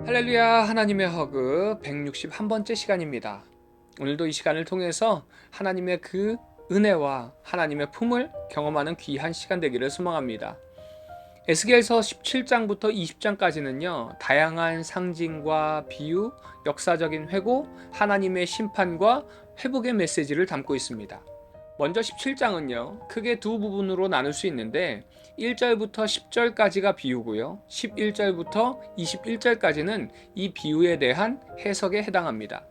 할렐루야, 하나님의 허그 161번째 시간입니다. 오늘도 이 시간을 통해서 하나님의 그 은혜와 하나님의 품을 경험하는 귀한 시간 되기를 소망합니다. 에스겔서 17장부터 20장까지는요, 다양한 상징과 비유, 역사적인 회고, 하나님의 심판과 회복의 메시지를 담고 있습니다. 먼저 17장은요, 크게 두 부분으로 나눌 수 있는데 1절부터 10절까지가 비유고요, 11절부터 21절까지는 이 비유에 대한 해석에 해당합니다.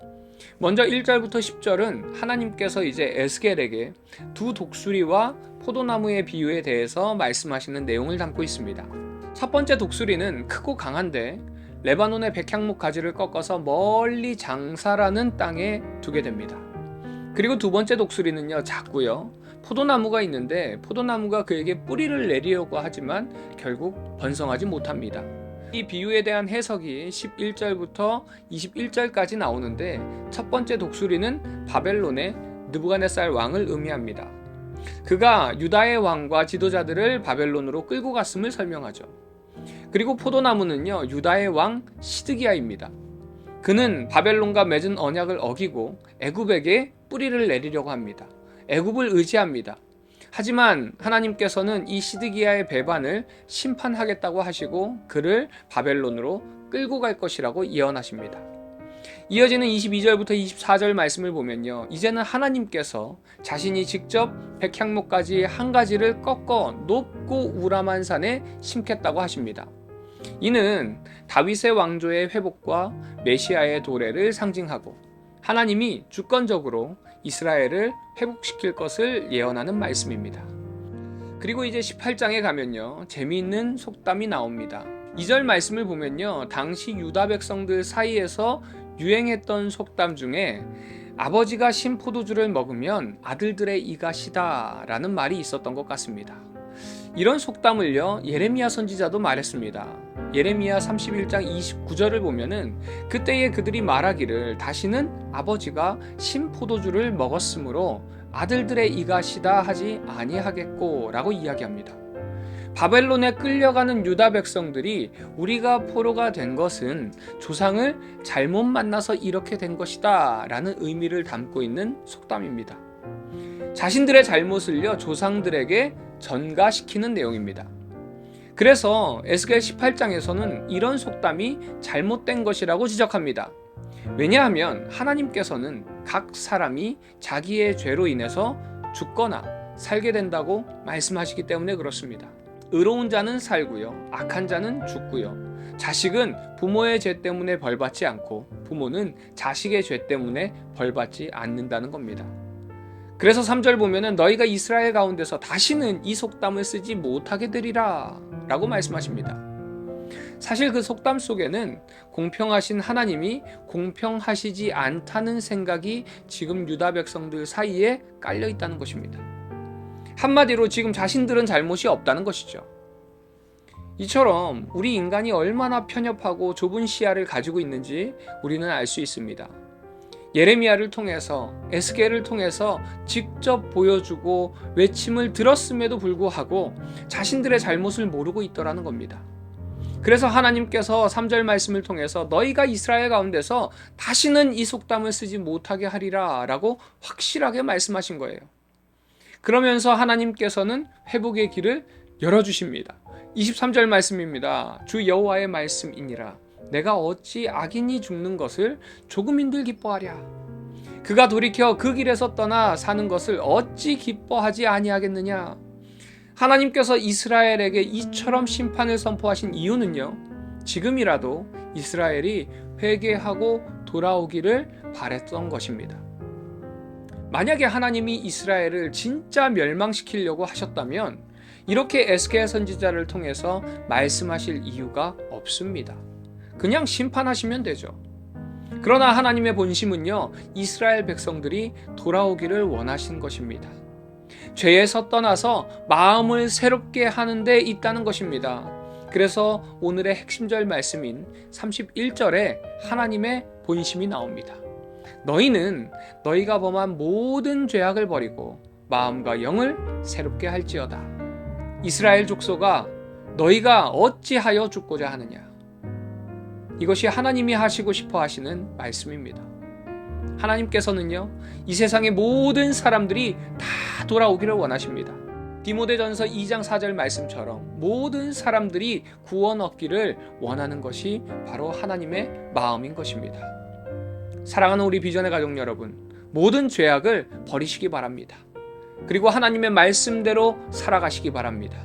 먼저 1절부터 10절은 하나님께서 이제 에스겔에게 두 독수리와 포도나무의 비유에 대해서 말씀하시는 내용을 담고 있습니다. 첫 번째 독수리는 크고 강한데 레바논의 백향목 가지를 꺾어서 멀리 장사라는 땅에 두게 됩니다. 그리고 두 번째 독수리는요, 작고요, 포도나무가 있는데 포도나무가 그에게 뿌리를 내리려고 하지만 결국 번성하지 못합니다. 이 비유에 대한 해석이 11절부터 21절까지 나오는데 첫 번째 독수리는 바벨론의 느부갓네살 왕을 의미합니다. 그가 유다의 왕과 지도자들을 바벨론으로 끌고 갔음을 설명하죠. 그리고 포도나무는요, 유다의 왕 시드기야입니다. 그는 바벨론과 맺은 언약을 어기고 애굽에게 뿌리를 내리려고 합니다. 애굽을 의지합니다. 하지만 하나님께서는 이 시드기야의 배반을 심판하겠다고 하시고 그를 바벨론으로 끌고 갈 것이라고 예언하십니다. 이어지는 22절부터 24절 말씀을 보면요, 이제는 하나님께서 자신이 직접 백향목까지 한 가지를 꺾어 높고 우람한 산에 심겠다고 하십니다. 이는 다윗의 왕조의 회복과 메시아의 도래를 상징하고 하나님이 주권적으로 이스라엘을 회복시킬 것을 예언하는 말씀입니다. 그리고 이제 18장에 가면요, 재미있는 속담이 나옵니다. 2절 말씀을 보면요, 당시 유다 백성들 사이에서 유행했던 속담 중에 아버지가 신 포도주를 먹으면 아들들의 이가 시다 라는 말이 있었던 것 같습니다. 이런 속담을요, 예레미야 선지자도 말했습니다. 예레미야 31장 29절을 보면은 그때에 그들이 말하기를 다시는 아버지가 신 포도주를 먹었으므로 아들들의 이가 시다 하지 아니하겠고 라고 이야기합니다. 바벨론에 끌려가는 유다 백성들이 우리가 포로가 된 것은 조상을 잘못 만나서 이렇게 된 것이다 라는 의미를 담고 있는 속담입니다. 자신들의 잘못을요, 조상들에게 전가시키는 내용입니다. 그래서 에스겔 18장에서는 이런 속담이 잘못된 것이라고 지적합니다. 왜냐하면 하나님께서는 각 사람이 자기의 죄로 인해서 죽거나 살게 된다고 말씀하시기 때문에 그렇습니다. 의로운 자는 살고요, 악한 자는 죽고요, 자식은 부모의 죄 때문에 벌받지 않고 부모는 자식의 죄 때문에 벌받지 않는다는 겁니다. 그래서 3절 보면은 너희가 이스라엘 가운데서 다시는 이 속담을 쓰지 못하게 되리라 라고 말씀하십니다. 사실 그 속담 속에는 공평하신 하나님이 공평하시지 않다는 생각이 지금 유다 백성들 사이에 깔려 있다는 것입니다. 한마디로 지금 자신들은 잘못이 없다는 것이죠. 이처럼 우리 인간이 얼마나 편협하고 좁은 시야를 가지고 있는지 우리는 알 수 있습니다. 예레미야를 통해서, 에스겔을 통해서 직접 보여주고 외침을 들었음에도 불구하고 자신들의 잘못을 모르고 있더라는 겁니다. 그래서 하나님께서 3절 말씀을 통해서 너희가 이스라엘 가운데서 다시는 이 속담을 쓰지 못하게 하리라 라고 확실하게 말씀하신 거예요. 그러면서 하나님께서는 회복의 길을 열어주십니다. 23절 말씀입니다. 주 여호와의 말씀이니라. 내가 어찌 악인이 죽는 것을 조금인들 기뻐하랴. 그가 돌이켜 그 길에서 떠나 사는 것을 어찌 기뻐하지 아니하겠느냐. 하나님께서 이스라엘에게 이처럼 심판을 선포하신 이유는요, 지금이라도 이스라엘이 회개하고 돌아오기를 바랬던 것입니다. 만약에 하나님이 이스라엘을 진짜 멸망시키려고 하셨다면 이렇게 에스겔 선지자를 통해서 말씀하실 이유가 없습니다. 그냥 심판하시면 되죠. 그러나 하나님의 본심은요, 이스라엘 백성들이 돌아오기를 원하신 것입니다. 죄에서 떠나서 마음을 새롭게 하는 데 있다는 것입니다. 그래서 오늘의 핵심절 말씀인 31절에 하나님의 본심이 나옵니다. 너희는 너희가 범한 모든 죄악을 버리고 마음과 영을 새롭게 할지어다. 이스라엘 족속아, 너희가 어찌하여 죽고자 하느냐. 이것이 하나님이 하시고 싶어 하시는 말씀입니다. 하나님께서는요, 이 세상의 모든 사람들이 다 돌아오기를 원하십니다. 디모데전서 2장 4절 말씀처럼 모든 사람들이 구원 얻기를 원하는 것이 바로 하나님의 마음인 것입니다. 사랑하는 우리 비전의 가족 여러분, 모든 죄악을 버리시기 바랍니다. 그리고 하나님의 말씀대로 살아가시기 바랍니다.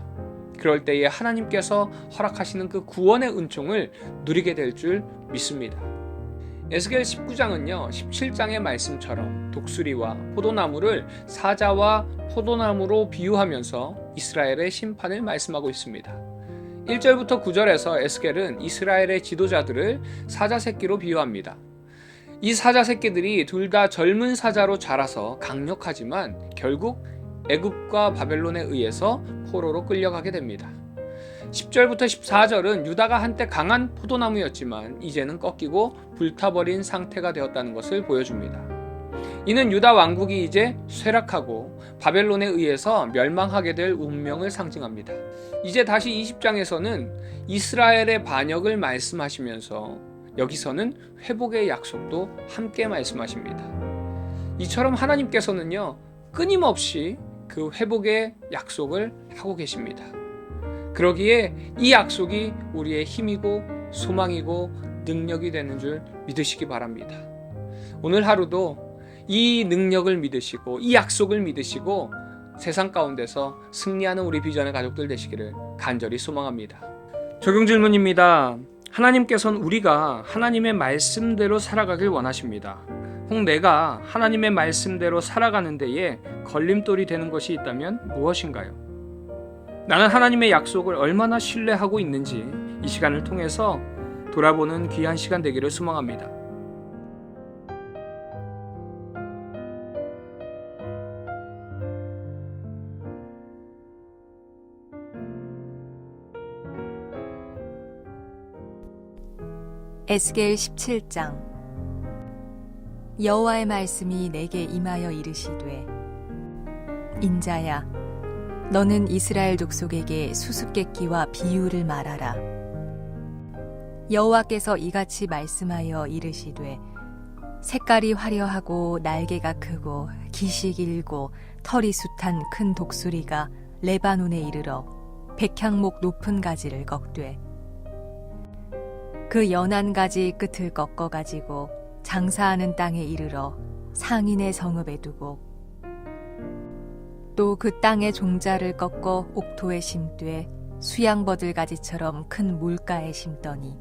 그럴 때에 하나님께서 허락하시는 그 구원의 은총을 누리게 될 줄 믿습니다. 에스겔 19장은요 17장의 말씀처럼 독수리와 포도나무를 사자와 포도나무로 비유하면서 이스라엘의 심판을 말씀하고 있습니다. 1절부터 9절에서 에스겔은 이스라엘의 지도자들을 사자 새끼로 비유합니다. 이 사자 새끼들이 둘 다 젊은 사자로 자라서 강력하지만 결국 애굽과 바벨론에 의해서 포로로 끌려가게 됩니다. 10절부터 14절은 유다가 한때 강한 포도나무였지만 이제는 꺾이고 불타버린 상태가 되었다는 것을 보여줍니다. 이는 유다 왕국이 이제 쇠락하고 바벨론에 의해서 멸망하게 될 운명을 상징합니다. 이제 다시 20장에서는 이스라엘의 반역을 말씀하시면서 여기서는 회복의 약속도 함께 말씀하십니다. 이처럼 하나님께서는요 끊임없이 그 회복의 약속을 하고 계십니다. 그러기에 이 약속이 우리의 힘이고 소망이고 능력이 되는 줄 믿으시기 바랍니다. 오늘 하루도 이 능력을 믿으시고 이 약속을 믿으시고 세상 가운데서 승리하는 우리 비전의 가족들 되시기를 간절히 소망합니다. 적용 질문입니다. 하나님께서는 우리가 하나님의 말씀대로 살아가길 원하십니다. 혹 내가 하나님의 말씀대로 살아가는 데에 걸림돌이 되는 것이 있다면 무엇인가요? 나는 하나님의 약속을 얼마나 신뢰하고 있는지 이 시간을 통해서 돌아보는 귀한 시간 되기를 소망합니다. 에스겔 17장. 여호와의 말씀이 내게 임하여 이르시되, 인자야, 너는 이스라엘 족속에게 수수께끼와 비유를 말하라. 여호와께서 이같이 말씀하여 이르시되, 색깔이 화려하고 날개가 크고 깃이 길고 털이 숱한 큰 독수리가 레바논에 이르러 백향목 높은 가지를 꺾되 그 연한 가지 끝을 꺾어 가지고 장사하는 땅에 이르러 상인의 성읍에 두고 또 그 땅의 종자를 꺾어 옥토에 심되 수양버들 가지처럼 큰 물가에 심더니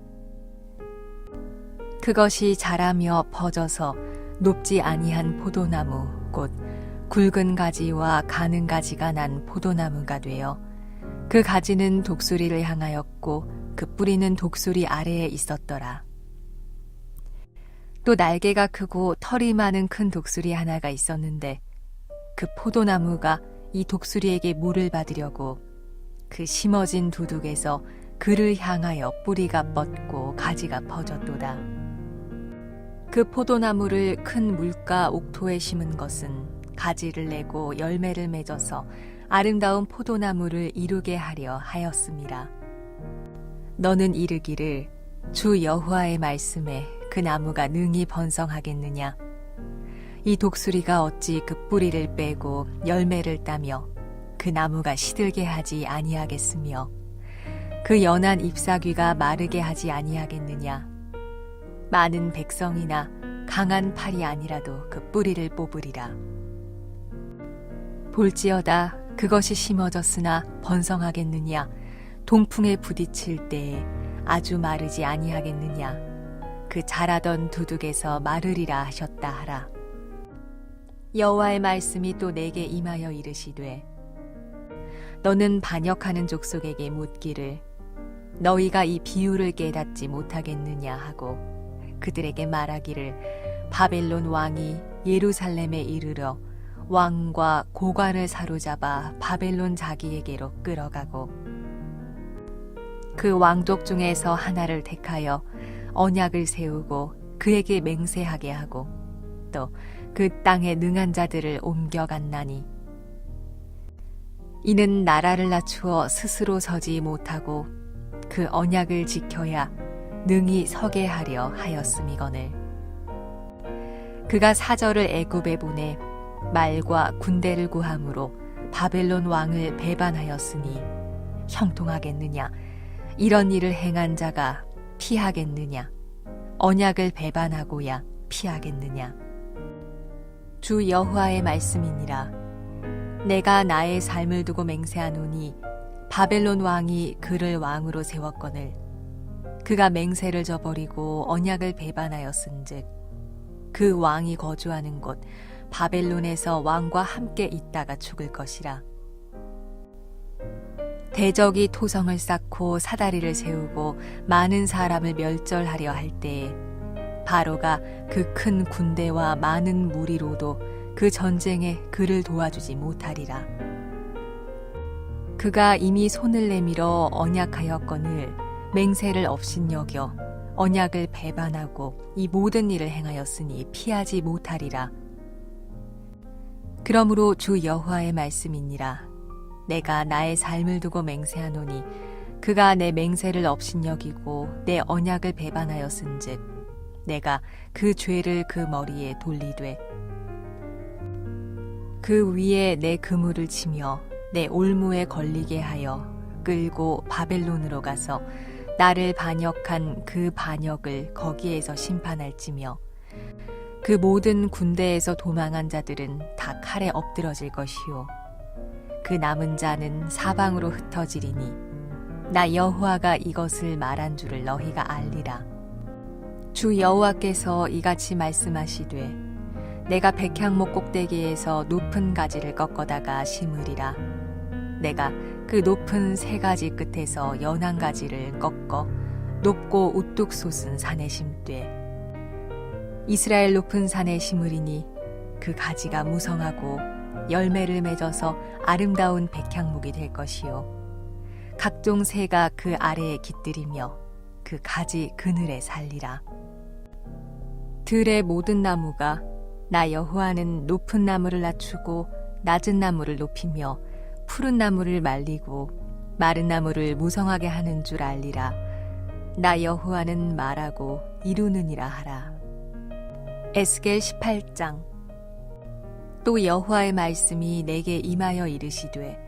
그것이 자라며 퍼져서 높지 아니한 포도나무 곧 굵은 가지와 가는 가지가 난 포도나무가 되어 그 가지는 독수리를 향하였고 그 뿌리는 독수리 아래에 있었더라. 또 날개가 크고 털이 많은 큰 독수리 하나가 있었는데 그 포도나무가 이 독수리에게 물을 받으려고 그 심어진 두둑에서 그를 향하여 뿌리가 뻗고 가지가 퍼졌도다. 그 포도나무를 큰 물가 옥토에 심은 것은 가지를 내고 열매를 맺어서 아름다운 포도나무를 이루게 하려 하였음이라. 너는 이르기를 주 여호와의 말씀에 그 나무가 능히 번성하겠느냐? 이 독수리가 어찌 그 뿌리를 빼고 열매를 따며 그 나무가 시들게 하지 아니하겠으며 그 연한 잎사귀가 마르게 하지 아니하겠느냐? 많은 백성이나 강한 팔이 아니라도 그 뿌리를 뽑으리라. 볼지어다 그것이 심어졌으나 번성하겠느냐? 동풍에 부딪힐 때에 아주 마르지 아니하겠느냐? 그 자라던 두둑에서 마르리라 하셨다 하라. 여호와의 말씀이 또 내게 임하여 이르시되, 너는 반역하는 족속에게 묻기를 너희가 이 비유를 깨닫지 못하겠느냐 하고 그들에게 말하기를 바벨론 왕이 예루살렘에 이르러 왕과 고관을 사로잡아 바벨론 자기에게로 끌어가고 그 왕족 중에서 하나를 택하여 언약을 세우고 그에게 맹세하게 하고 또 그 땅에 능한 자들을 옮겨갔나니 이는 나라를 낮추어 스스로 서지 못하고 그 언약을 지켜야 능히 서게 하려 하였음이거늘. 그가 사절을 애굽에 보내 말과 군대를 구함으로 바벨론 왕을 배반하였으니 형통하겠느냐? 이런 일을 행한 자가 피하겠느냐? 언약을 배반하고야 피하겠느냐? 주 여호와의 말씀이니라. 내가 나의 삶을 두고 맹세하노니 바벨론 왕이 그를 왕으로 세웠거늘 그가 맹세를 저버리고 언약을 배반하였은즉 그 왕이 거주하는 곳 바벨론에서 왕과 함께 있다가 죽을 것이라. 대적이 토성을 쌓고 사다리를 세우고 많은 사람을 멸절하려 할 때에 바로가 그 큰 군대와 많은 무리로도 그 전쟁에 그를 도와주지 못하리라. 그가 이미 손을 내밀어 언약하였거늘 맹세를 업신여겨 언약을 배반하고 이 모든 일을 행하였으니 피하지 못하리라. 그러므로 주 여호와의 말씀이니라. 내가 나의 삶을 두고 맹세하노니 그가 내 맹세를 업신여기고 내 언약을 배반하였은즉 내가 그 죄를 그 머리에 돌리되 그 위에 내 그물을 치며 내 올무에 걸리게 하여 끌고 바벨론으로 가서 나를 반역한 그 반역을 거기에서 심판할지며 그 모든 군대에서 도망한 자들은 다 칼에 엎드러질 것이요 그 남은 자는 사방으로 흩어지리니 나 여호와가 이것을 말한 줄을 너희가 알리라. 주 여호와께서 이같이 말씀하시되 내가 백향목 꼭대기에서 높은 가지를 꺾어다가 심으리라. 내가 그 높은 세 가지 끝에서 연한 가지를 꺾어 높고 우뚝 솟은 산에 심되 이스라엘 높은 산에 심으리니 그 가지가 무성하고 열매를 맺어서 아름다운 백향목이 될 것이요 각종 새가 그 아래에 깃들이며 그 가지 그늘에 살리라. 들의 모든 나무가 나 여호와는 높은 나무를 낮추고 낮은 나무를 높이며 푸른 나무를 말리고 마른 나무를 무성하게 하는 줄 알리라. 나 여호와는 말하고 이루느니라 하라. 에스겔 18장. 또 여호와의 말씀이 내게 임하여 이르시되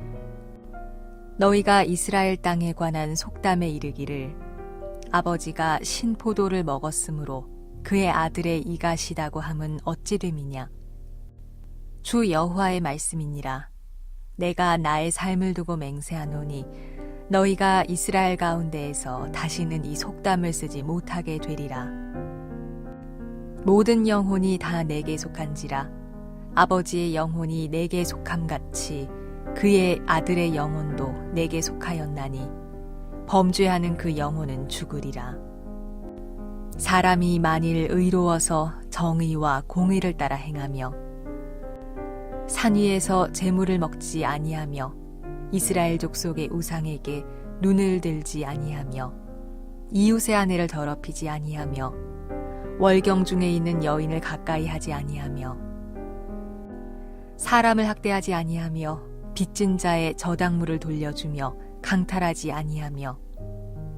너희가 이스라엘 땅에 관한 속담에 이르기를 아버지가 신포도를 먹었으므로 그의 아들의 이가 시다고 함은 어찌 됨이냐. 주 여호와의 말씀이니라. 내가 나의 삶을 두고 맹세하노니 너희가 이스라엘 가운데에서 다시는 이 속담을 쓰지 못하게 되리라. 모든 영혼이 다 내게 속한지라. 아버지의 영혼이 내게 속함같이 그의 아들의 영혼도 내게 속하였나니 범죄하는 그 영혼은 죽으리라. 사람이 만일 의로워서 정의와 공의를 따라 행하며 산 위에서 재물을 먹지 아니하며 이스라엘 족속의 우상에게 눈을 들지 아니하며 이웃의 아내를 더럽히지 아니하며 월경 중에 있는 여인을 가까이 하지 아니하며 사람을 학대하지 아니하며 빚진 자의 저당물을 돌려주며 강탈하지 아니하며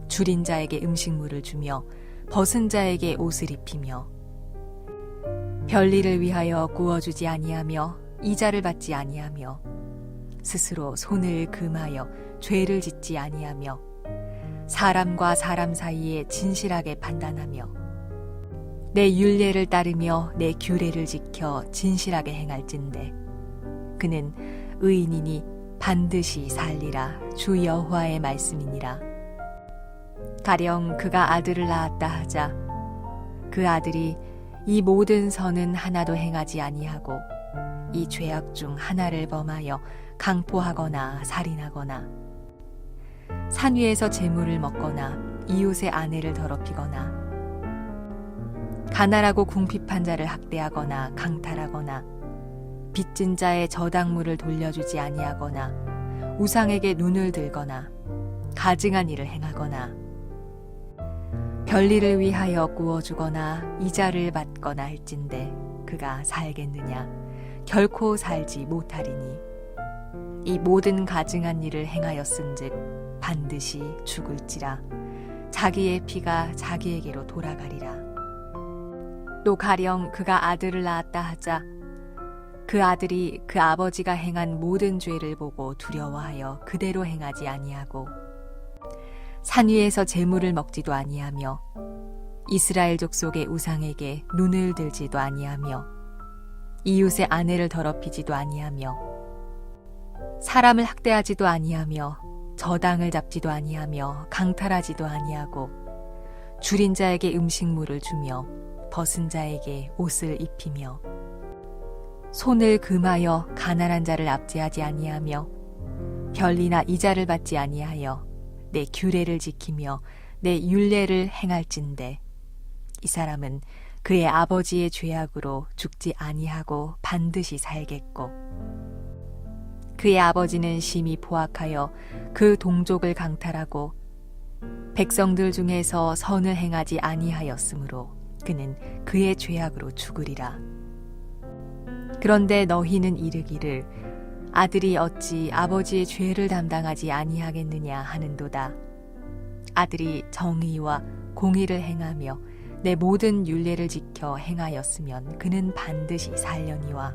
줄인 자에게 음식물을 주며 벗은 자에게 옷을 입히며 별일을 위하여 구워주지 아니하며 이자를 받지 아니하며 스스로 손을 금하여 죄를 짓지 아니하며 사람과 사람 사이에 진실하게 판단하며 내 율례를 따르며 내 규례를 지켜 진실하게 행할진대 그는 의인이니 반드시 살리라. 주 여호와의 말씀이니라. 가령 그가 아들을 낳았다 하자 그 아들이 이 모든 선은 하나도 행하지 아니하고 이 죄악 중 하나를 범하여 강포하거나 살인하거나 산 위에서 재물을 먹거나 이웃의 아내를 더럽히거나 가난하고 궁핍한 자를 학대하거나 강탈하거나 빚진 자의 저당물을 돌려주지 아니하거나 우상에게 눈을 들거나 가증한 일을 행하거나 별일을 위하여 구워주거나 이자를 받거나 할진대 그가 살겠느냐. 결코 살지 못하리니 이 모든 가증한 일을 행하였은즉 반드시 죽을지라. 자기의 피가 자기에게로 돌아가리라. 또 가령 그가 아들을 낳았다 하자 그 아들이 그 아버지가 행한 모든 죄를 보고 두려워하여 그대로 행하지 아니하고 산 위에서 재물을 먹지도 아니하며 이스라엘 족속의 우상에게 눈을 들지도 아니하며 이웃의 아내를 더럽히지도 아니하며 사람을 학대하지도 아니하며 저당을 잡지도 아니하며 강탈하지도 아니하고 줄인 자에게 음식물을 주며 벗은 자에게 옷을 입히며 손을 금하여 가난한 자를 압제하지 아니하며 별이나 이자를 받지 아니하여 내 규례를 지키며 내 율례를 행할진대 이 사람은 그의 아버지의 죄악으로 죽지 아니하고 반드시 살겠고 그의 아버지는 심히 포악하여 그 동족을 강탈하고 백성들 중에서 선을 행하지 아니하였으므로 그는 그의 죄악으로 죽으리라. 그런데 너희는 이르기를 아들이 어찌 아버지의 죄를 담당하지 아니하겠느냐 하는도다. 아들이 정의와 공의를 행하며 내 모든 율례를 지켜 행하였으면 그는 반드시 살려니와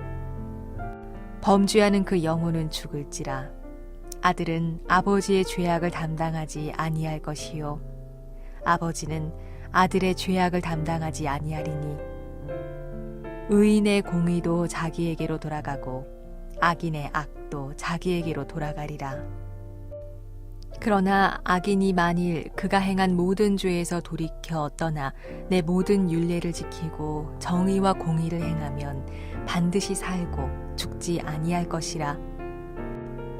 범죄하는 그 영혼은 죽을지라. 아들은 아버지의 죄악을 담당하지 아니할 것이요 아버지는 아들의 죄악을 담당하지 아니하리니 의인의 공의도 자기에게로 돌아가고 악인의 악도 자기에게로 돌아가리라. 그러나 악인이 만일 그가 행한 모든 죄에서 돌이켜 떠나 내 모든 율례를 지키고 정의와 공의를 행하면 반드시 살고 죽지 아니할 것이라.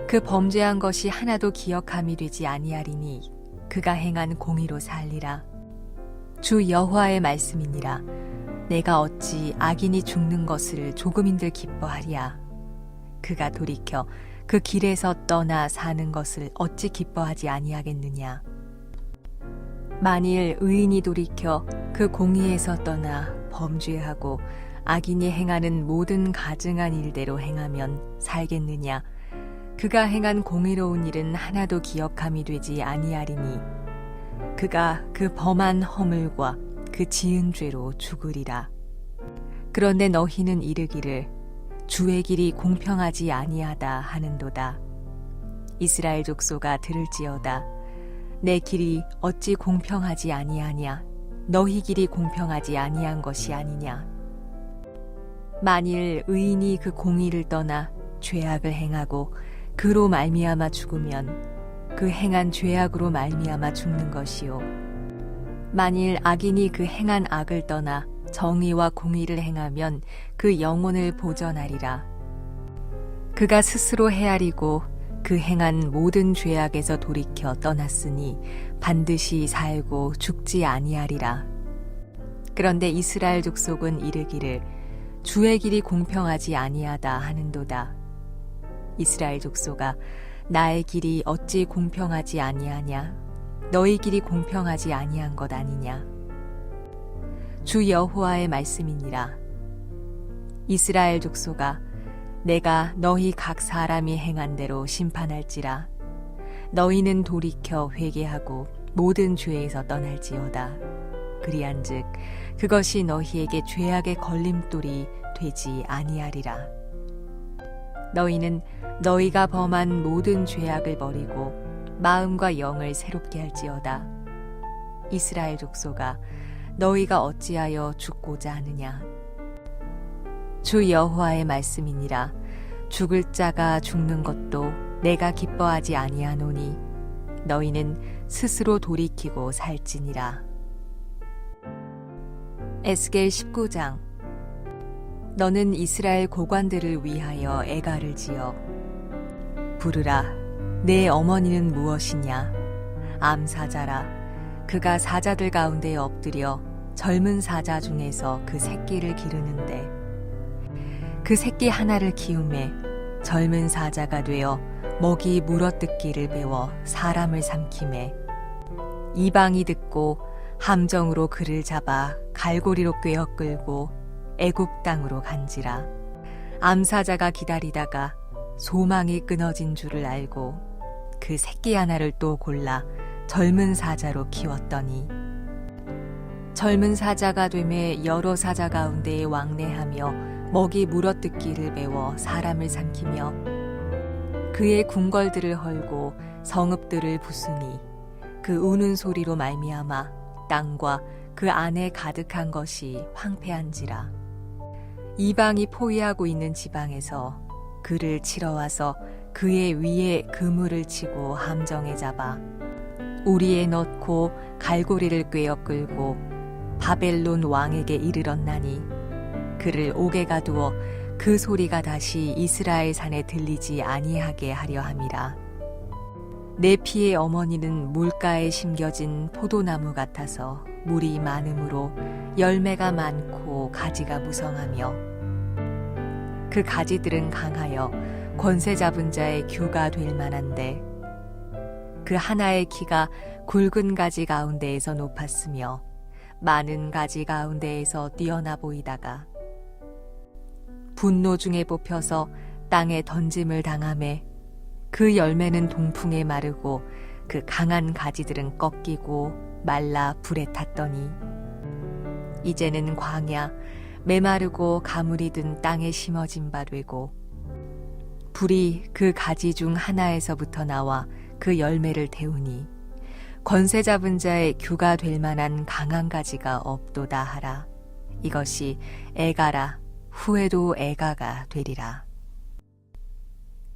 그 범죄한 것이 하나도 기억함이 되지 아니하리니 그가 행한 공의로 살리라. 주 여호와의 말씀이니라. 내가 어찌 악인이 죽는 것을 조금인들 기뻐하랴. 그가 돌이켜 그 길에서 떠나 사는 것을 어찌 기뻐하지 아니하겠느냐. 만일 의인이 돌이켜 그 공의에서 떠나 범죄하고 악인이 행하는 모든 가증한 일대로 행하면 살겠느냐. 그가 행한 공의로운 일은 하나도 기억함이 되지 아니하리니 그가 그 범한 허물과 그 지은 죄로 죽으리라. 그런데 너희는 이르기를 주의 길이 공평하지 아니하다 하는도다. 이스라엘 족속아 들을지어다. 내 길이 어찌 공평하지 아니하냐. 너희 길이 공평하지 아니한 것이 아니냐. 만일 의인이 그 공의를 떠나 죄악을 행하고 그로 말미암아 죽으면 그 행한 죄악으로 말미암아 죽는 것이요 만일 악인이 그 행한 악을 떠나 정의와 공의를 행하면 그 영혼을 보전하리라. 그가 스스로 헤아리고 그 행한 모든 죄악에서 돌이켜 떠났으니 반드시 살고 죽지 아니하리라. 그런데 이스라엘 족속은 이르기를 주의 길이 공평하지 아니하다 하는도다. 이스라엘 족속아 나의 길이 어찌 공평하지 아니하냐. 너희 길이 공평하지 아니한 것 아니냐. 주 여호와의 말씀이니라. 이스라엘 족속아 내가 너희 각 사람이 행한 대로 심판할지라. 너희는 돌이켜 회개하고 모든 죄에서 떠날지어다. 그리한즉 그것이 너희에게 죄악의 걸림돌이 되지 아니하리라. 너희는 너희가 범한 모든 죄악을 버리고 마음과 영을 새롭게 할지어다. 이스라엘 족속아 너희가 어찌하여 죽고자 하느냐. 주 여호와의 말씀이니라. 죽을 자가 죽는 것도 내가 기뻐하지 아니하노니 너희는 스스로 돌이키고 살지니라. 에스겔 19장. 너는 이스라엘 고관들을 위하여 애가를 지어 부르라. 내 어머니는 무엇이냐. 암사자라. 그가 사자들 가운데 엎드려 젊은 사자 중에서 그 새끼를 기르는데 그 새끼 하나를 키우매 젊은 사자가 되어 먹이 물어뜯기를 배워 사람을 삼키매 이방이 듣고 함정으로 그를 잡아 갈고리로 꿰어 끌고 애굽 땅으로 간지라. 암사자가 기다리다가 소망이 끊어진 줄을 알고 그 새끼 하나를 또 골라 젊은 사자로 키웠더니 젊은 사자가 되매 여러 사자 가운데에 왕래하며 먹이 물어뜯기를 배워 사람을 삼키며 그의 궁궐들을 헐고 성읍들을 부수니 그 우는 소리로 말미암아 땅과 그 안에 가득한 것이 황폐한지라. 이방이 포위하고 있는 지방에서 그를 치러 와서 그의 위에 그물을 치고 함정에 잡아 우리에 넣고 갈고리를 꿰어 끌고 바벨론 왕에게 이르렀나니 그를 옥에 가두어 그 소리가 다시 이스라엘 산에 들리지 아니하게 하려 함이라. 내 피의 어머니는 물가에 심겨진 포도나무 같아서 물이 많으므로 열매가 많고 가지가 무성하며 그 가지들은 강하여 권세 잡은 자의 규가 될 만한데 그 하나의 키가 굵은 가지 가운데에서 높았으며 많은 가지 가운데에서 뛰어나 보이다가 분노 중에 뽑혀서 땅에 던짐을 당하매 그 열매는 동풍에 마르고 그 강한 가지들은 꺾이고 말라 불에 탔더니 이제는 광야 메마르고 가물이 든 땅에 심어진 바 되고 불이 그 가지 중 하나에서부터 나와 그 열매를 태우니 권세 잡은 자의 규가 될 만한 강한 가지가 없도다 하라. 이것이 애가라. 후에도 애가가 되리라.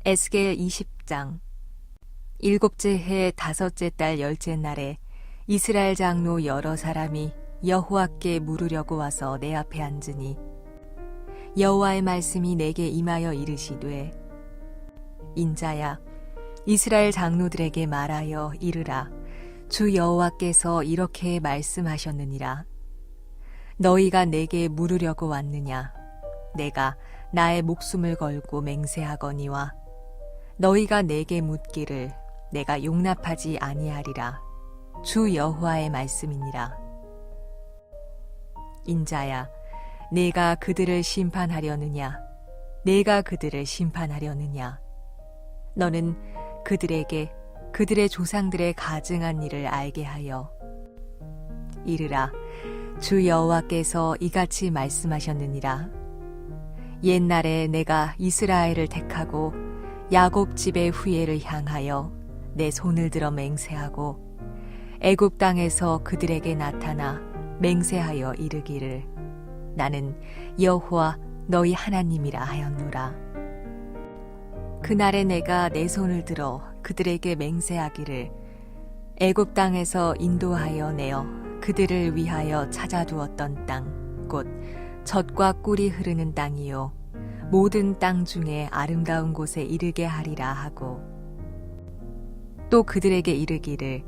에스겔 20장. 일곱째 해 다섯째 달 열째 날에 이스라엘 장로 여러 사람이 여호와께 물으려고 와서 내 앞에 앉으니 여호와의 말씀이 내게 임하여 이르시되 인자야 이스라엘 장로들에게 말하여 이르라. 주 여호와께서 이렇게 말씀하셨느니라. 너희가 내게 물으려고 왔느냐? 내가 나의 목숨을 걸고 맹세하거니와 너희가 내게 묻기를 내가 용납하지 아니하리라. 주 여호와의 말씀이니라. 인자야, 내가 그들을 심판하려느냐? 내가 그들을 심판하려느냐? 너는 그들에게 그들의 조상들의 가증한 일을 알게 하여 이르라. 주 여호와께서 이같이 말씀하셨느니라. 옛날에 내가 이스라엘을 택하고 야곱 집의 후예를 향하여 내 손을 들어 맹세하고 애굽 땅에서 그들에게 나타나 맹세하여 이르기를 나는 여호와 너희 하나님이라 하였노라. 그날에 내가 내 손을 들어 그들에게 맹세하기를 애굽 땅에서 인도하여 내어 그들을 위하여 찾아두었던 땅 곧 젖과 꿀이 흐르는 땅이요 모든 땅 중에 아름다운 곳에 이르게 하리라 하고 또 그들에게 이르기를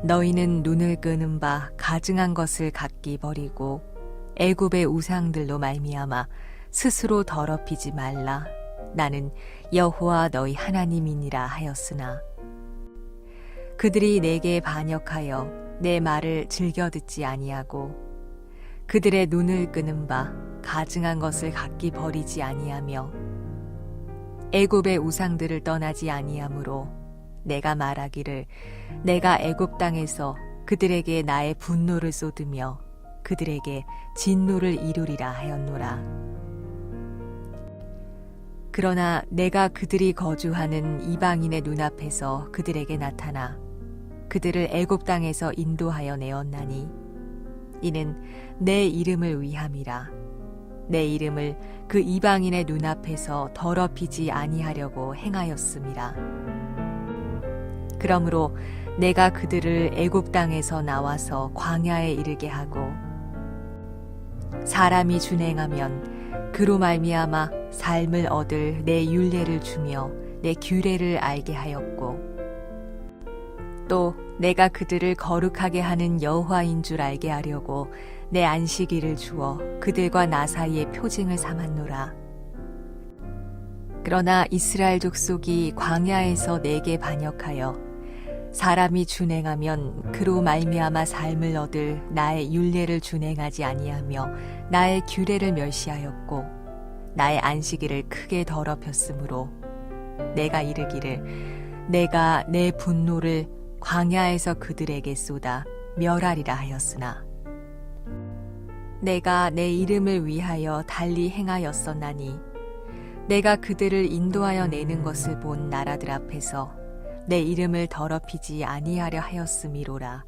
너희는 눈을 끄는 바 가증한 것을 각기 버리고 애굽의 우상들로 말미암아 스스로 더럽히지 말라. 나는 여호와 너희 하나님이니라 하였으나 그들이 내게 반역하여 내 말을 즐겨 듣지 아니하고 그들의 눈을 끄는 바 가증한 것을 각기 버리지 아니하며 애굽의 우상들을 떠나지 아니하므로 내가 말하기를 내가 애굽 땅에서 그들에게 나의 분노를 쏟으며 그들에게 진노를 이루리라 하였노라. 그러나 내가 그들이 거주하는 이방인의 눈앞에서 그들에게 나타나 그들을 애굽 땅에서 인도하여 내었나니 이는 내 이름을 위함이라. 내 이름을 그 이방인의 눈앞에서 더럽히지 아니하려고 행하였음이라. 그러므로 내가 그들을 애굽 땅에서 나와서 광야에 이르게 하고 사람이 준행하면 그로 말미암아 삶을 얻을 내 율례를 주며 내 규례를 알게 하였고 또 내가 그들을 거룩하게 하는 여호와인 줄 알게 하려고 내 안식일을 주어 그들과 나 사이에 표징을 삼았노라. 그러나 이스라엘 족속이 광야에서 내게 반역하여 사람이 준행하면 그로 말미암아 삶을 얻을 나의 율례를 준행하지 아니하며 나의 규례를 멸시하였고 나의 안식일을 크게 더럽혔으므로 내가 이르기를 내가 내 분노를 광야에서 그들에게 쏟아 멸하리라 하였으나 내가 내 이름을 위하여 달리 행하였었나니 내가 그들을 인도하여 내는 것을 본 나라들 앞에서 내 이름을 더럽히지 아니하려 하였음이로라.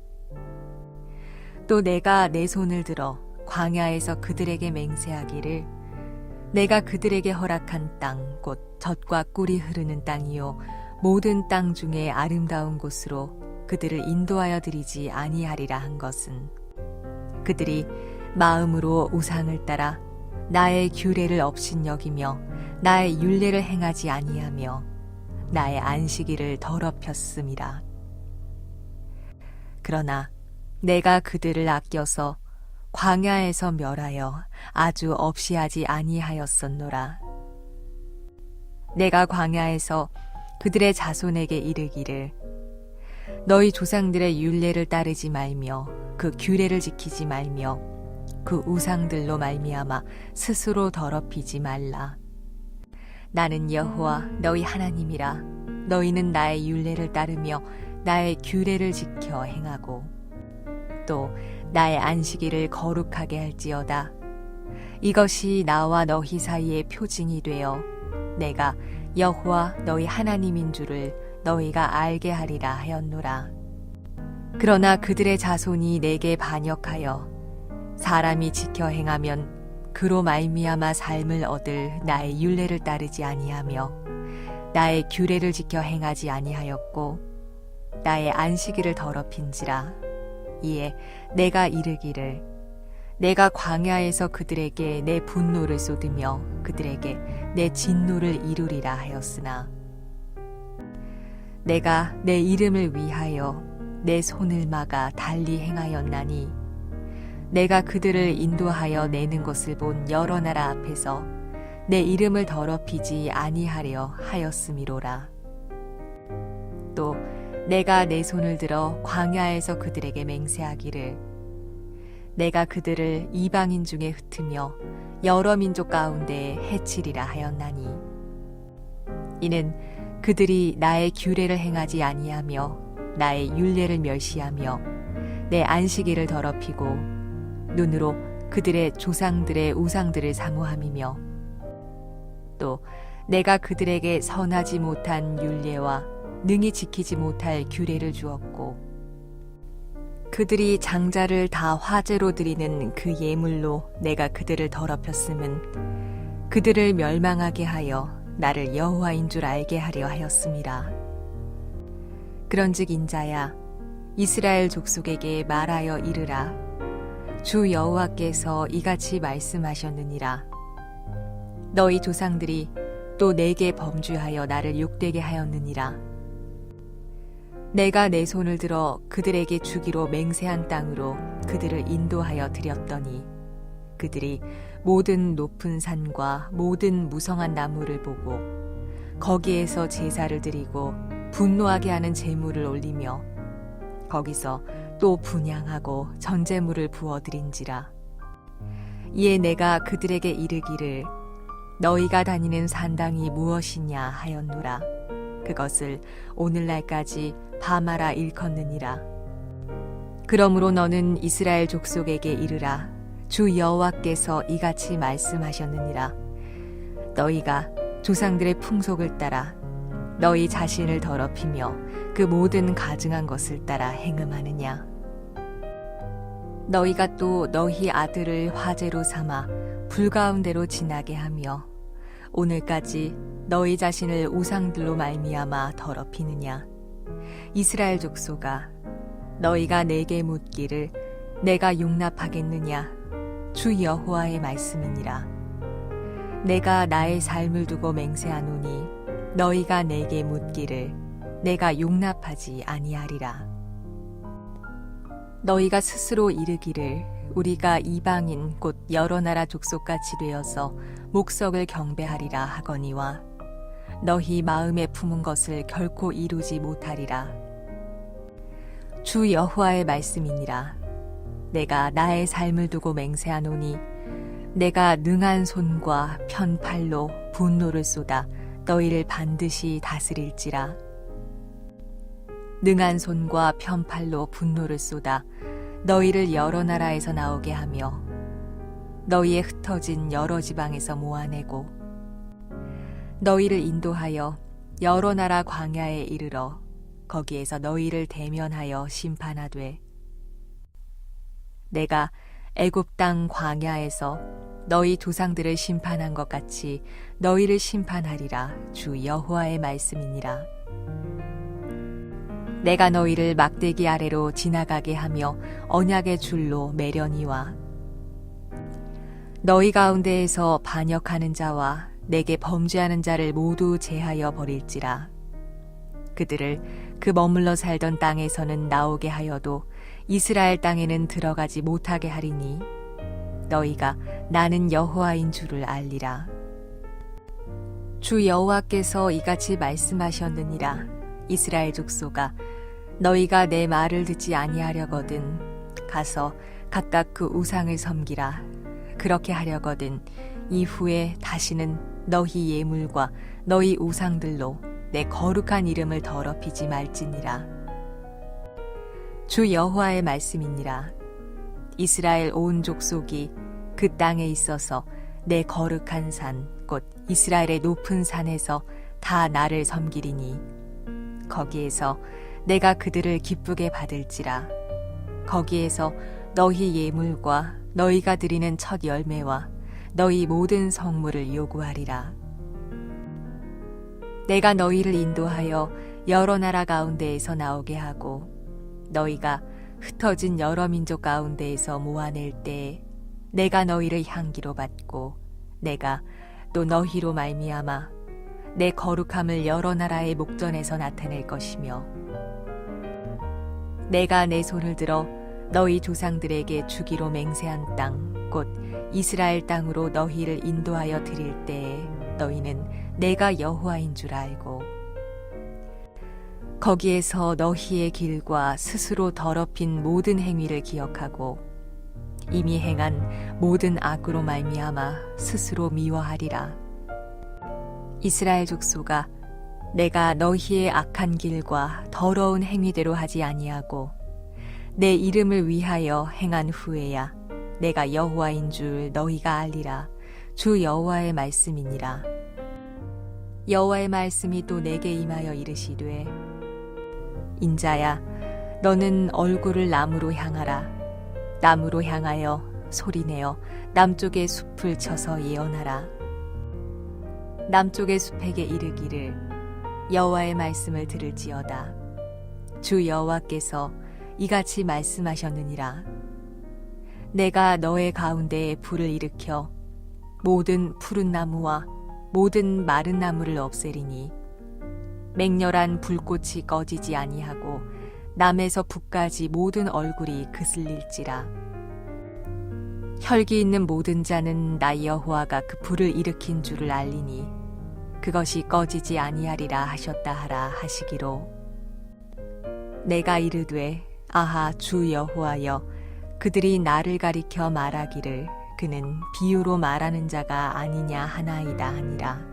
또 내가 내 손을 들어 광야에서 그들에게 맹세하기를 내가 그들에게 허락한 땅 곧 젖과 꿀이 흐르는 땅이요 모든 땅 중에 아름다운 곳으로 그들을 인도하여 드리지 아니하리라 한 것은 그들이 마음으로 우상을 따라 나의 규례를 업신여기며 나의 율례를 행하지 아니하며 나의 안식일을 더럽혔음이라. 그러나 내가 그들을 아껴서 광야에서 멸하여 아주 없이 하지 아니하였었노라. 내가 광야에서 그들의 자손에게 이르기를 너희 조상들의 율례를 따르지 말며 그 규례를 지키지 말며 그 우상들로 말미암아 스스로 더럽히지 말라. 나는 여호와 너희 하나님이라. 너희는 나의 율례를 따르며 나의 규례를 지켜 행하고 또 나의 안식일을 거룩하게 할지어다. 이것이 나와 너희 사이의 표징이 되어 내가 여호와 너희 하나님인 줄을 너희가 알게 하리라 하였노라. 그러나 그들의 자손이 내게 반역하여 사람이 지켜 행하면 그로 말미암아 삶을 얻을 나의 율례를 따르지 아니하며 나의 규례를 지켜 행하지 아니하였고 나의 안식일을 더럽힌지라. 이에 내가 이르기를 내가 광야에서 그들에게 내 분노를 쏟으며 그들에게 내 진노를 이루리라 하였으나 내가 내 이름을 위하여 내 손을 막아 달리 행하였나니 내가 그들을 인도하여 내는 것을 본 여러 나라 앞에서 내 이름을 더럽히지 아니하려 하였음이로라. 또 내가 내 손을 들어 광야에서 그들에게 맹세하기를 내가 그들을 이방인 중에 흩으며 여러 민족 가운데 해치리라 하였나니 이는 그들이 나의 규례를 행하지 아니하며 나의 율례를 멸시하며 내 안식일을 더럽히고 눈으로 그들의 조상들의 우상들을 사모함이며 또 내가 그들에게 선하지 못한 율례와 능히 지키지 못할 규례를 주었고 그들이 장자를 다 화제로 드리는 그 예물로 내가 그들을 더럽혔음은 그들을 멸망하게 하여 나를 여호와인 줄 알게 하려 하였음이라. 그런즉 인자야 이스라엘 족속에게 말하여 이르라. 주 여호와께서 이같이 말씀하셨느니라. 너희 조상들이 또 내게 범죄하여 나를 욕되게 하였느니라. 내가 내 손을 들어 그들에게 주기로 맹세한 땅으로 그들을 인도하여 드렸더니 그들이 모든 높은 산과 모든 무성한 나무를 보고 거기에서 제사를 드리고 분노하게 하는 제물을 올리며 거기서 또 분향하고 전제물을 부어드린지라. 이에 내가 그들에게 이르기를 너희가 다니는 산당이 무엇이냐 하였노라. 그것을 오늘날까지 바마라 일컫느니라. 그러므로 너는 이스라엘 족속에게 이르라. 주 여호와께서 이같이 말씀하셨느니라. 너희가 조상들의 풍속을 따라 너희 자신을 더럽히며 그 모든 가증한 것을 따라 행음하느냐. 너희가 또 너희 아들을 화제로 삼아 불 가운데로 지나게 하며 오늘까지 너희 자신을 우상들로 말미암아 더럽히느냐. 이스라엘 족속아, 너희가 내게 묻기를 내가 용납하겠느냐. 주 여호와의 말씀이니라. 내가 나의 삶을 두고 맹세하노니 너희가 내게 묻기를 내가 용납하지 아니하리라. 너희가 스스로 이르기를 우리가 이방인 곧 여러 나라 족속같이 되어서 목석을 경배하리라 하거니와 너희 마음에 품은 것을 결코 이루지 못하리라. 주 여호와의 말씀이니라. 내가 나의 삶을 두고 맹세하노니 내가 능한 손과 편팔로 분노를 쏟아 너희를 반드시 다스릴지라. 능한 손과 편팔로 분노를 쏟아 너희를 여러 나라에서 나오게 하며 너희의 흩어진 여러 지방에서 모아내고 너희를 인도하여 여러 나라 광야에 이르러 거기에서 너희를 대면하여 심판하되 내가 애굽 땅 광야에서 너희 조상들을 심판한 것 같이 너희를 심판하리라. 주 여호와의 말씀이니라. 내가 너희를 막대기 아래로 지나가게 하며 언약의 줄로 매려니와 너희 가운데에서 반역하는 자와 내게 범죄하는 자를 모두 제하여 버릴지라. 그들을 그 머물러 살던 땅에서는 나오게 하여도 이스라엘 땅에는 들어가지 못하게 하리니 너희가 나는 여호와인 줄을 알리라. 주 여호와께서 이같이 말씀하셨느니라. 이스라엘 족속아, 너희가 내 말을 듣지 아니하려거든 가서 각각 그 우상을 섬기라. 그렇게 하려거든 이후에 다시는 너희 예물과 너희 우상들로 내 거룩한 이름을 더럽히지 말지니라. 주 여호와의 말씀이니라. 이스라엘 온 족속이 그 땅에 있어서 내 거룩한 산 곧 이스라엘의 높은 산에서 다 나를 섬기리니 거기에서 내가 그들을 기쁘게 받을지라. 거기에서 너희 예물과 너희가 드리는 첫 열매와 너희 모든 성물을 요구하리라. 내가 너희를 인도하여 여러 나라 가운데에서 나오게 하고 너희가 흩어진 여러 민족 가운데에서 모아낼 때에 내가 너희를 향기로 받고 내가 또 너희로 말미암아 내 거룩함을 여러 나라의 목전에서 나타낼 것이며 내가 내 손을 들어 너희 조상들에게 주기로 맹세한 땅 곧 이스라엘 땅으로 너희를 인도하여 드릴 때에 너희는 내가 여호와인 줄 알고 거기에서 너희의 길과 스스로 더럽힌 모든 행위를 기억하고 이미 행한 모든 악으로 말미암아 스스로 미워하리라. 이스라엘 족속아, 내가 너희의 악한 길과 더러운 행위대로 하지 아니하고 내 이름을 위하여 행한 후에야 내가 여호와인 줄 너희가 알리라. 주 여호와의 말씀이니라. 여호와의 말씀이 또 내게 임하여 이르시되 인자야, 너는 얼굴을 남으로 향하라. 남으로 향하여 소리내어 남쪽의 숲을 쳐서 예언하라. 남쪽의 숲에게 이르기를 여호와의 말씀을 들을지어다. 주 여호와께서 이같이 말씀하셨느니라. 내가 너의 가운데에 불을 일으켜 모든 푸른 나무와 모든 마른 나무를 없애리니 맹렬한 불꽃이 꺼지지 아니하고 남에서 북까지 모든 얼굴이 그슬릴지라. 혈기 있는 모든 자는 나 여호와가 그 불을 일으킨 줄을 알리니 그것이 꺼지지 아니하리라 하셨다 하라 하시기로 내가 이르되 아하 주 여호와여, 그들이 나를 가리켜 말하기를 그는 비유로 말하는 자가 아니냐 하나이다 하니라.